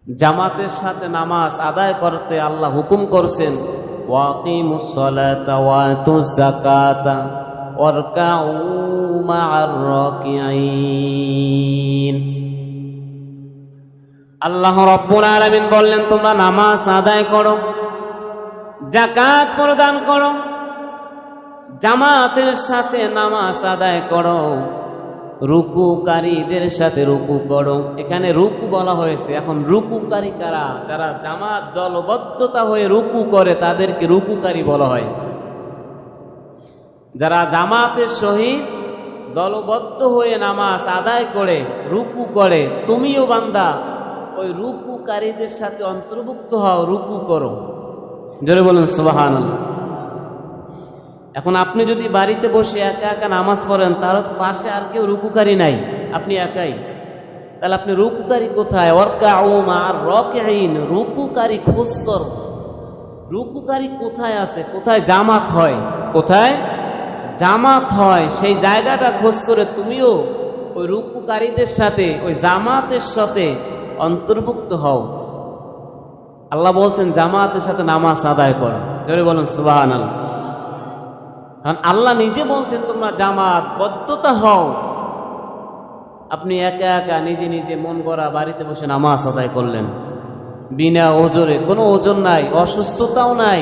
জামাতের সাথে নামাজ আদায় করতে আল্লাহ হুকুম করছেন, ওয়াকিমুস সালাতা ওয়া আতুজ যাকাতা ওয়ারকাউ মা'আর রাকিঈন। আল্লাহ রাব্বুল আলামিন বললেন, তোমরা নামাজ আদায় করো, যাকাত প্রদান করো, জামাতের সাথে নামাজ আদায় করো, রুকুকারীদের সাথে রুকু করো। এখানে রুকু বলা হয়েছে। এখন রুকুকারী কারা? যারা জামাত দলবদ্ধতা হয়ে রুকু করে তাদেরকে রুকুকারী বলা হয়। যারা জামাতের সহিত দলবদ্ধ হয়ে নামাজ আদায় করে রুকু করে, তুমিও বান্দা ওই রুকুকারীদের সাথে অন্তর্ভুক্ত হও, রুকু করো। জোরে বলুন সুবহানাল্লাহ। এখন আপনি যদি বাড়িতে বসে একা একা নামাজ পড়েন, তার পাশে আর কেউ রুকুকারী নাই, আপনি একাই, তাহলে আপনি রুকুকারী কোথায়? ওয়ারকাউ মা'আর রাকিঈন, রুকুকারী খোঁজ করো। রুকুকারী কোথায় আছে? কোথায় জামাত হয়, কোথায় জামাত হয় সেই জায়গাটা খোঁজ করে তুমিও ওই রুকুকারীদের সাথে, ওই জামাতের সাথে অন্তর্ভুক্ত হও। আল্লাহ বলছেন জামাতের সাথে নামাজ আদায় করো। জোরে বলুন সুবহানাল্লাহ। কারণ আল্লাহ নিজে বলছেন তোমরা জামাত বদ্ধতা হও। আপনি একা একা নিজে নিজে মন গড়া বাড়িতে বসে নামাজ আদায় করলেন বিনা ওজরে, কোনো ওজন নাই, অসুস্থতাও নাই,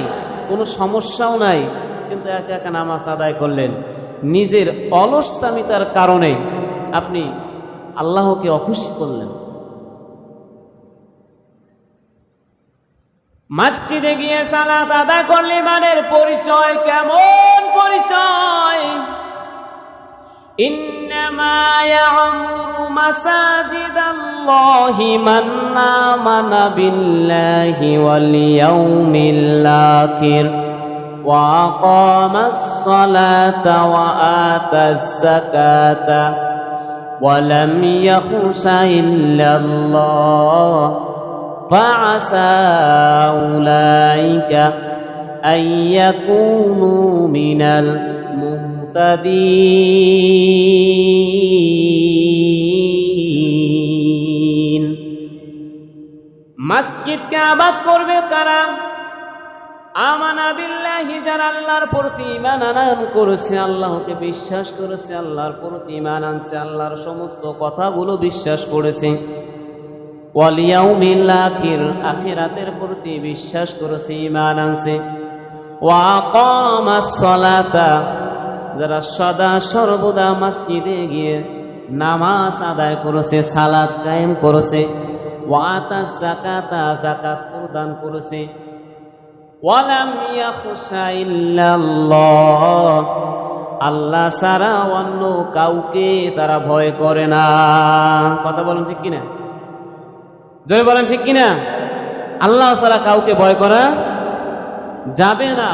কোনো সমস্যাও নাই, কিন্তু একা একা নামাজ আদায় করলেন। নিজের অলসতামিতার কারণে আপনি আল্লাহকে অখুশি করলেন। মসজিদে গিয়ে সালাত আদায় করলে ইমানের পরিচয় কেমন পরিচয়? ইন্নামা ইয়া'মুরু মাসাজিদাল্লাহি মান আমানা বিল্লাহি ওয়াল ইয়াউমিল আখির ওয়া আকামাস সালাতা ওয়া আতাজ যাকাতা ওয়া লাম ইয়াখশা ইল্লাল্লাহ فعسى أولئك أن يكونوا من المهتدين। মসজিদকে আবাদ করবে কারা? আমানা বিল্লাহি, যারা আল্লাহর প্রতি ঈমান আনয়ন করেছে, আল্লাহকে বিশ্বাস করেছে, আল্লাহর প্রতি ঈমান আনছে, আল্লাহর সমস্ত কথাগুলো বিশ্বাস করেছে। ওয়াল ইয়াউমিল আখির, আখিরাতের প্রতি বিশ্বাস করেছে, ঈমান আনছে। ওয়া আকামাস সালাতা, যারা সদা সর্বদা মসজিদে গিয়ে নামাজ আদায় করেছে, সালাত কায়েম করেছে। ওয়া আতাজ যাকাতা, যাকাত প্রদান করেছে। ওয়া লাম ইয়াখশা ইল্লাল্লাহ, আল্লাহ ছাড়া অন্য কাউকে তারা ভয় করে না। কথা বলেন ঠিক কিনা? জোরে বলেন ঠিক কিনা? আল্লাহ ছাড়া কাউকে ভয় করা যাবে না।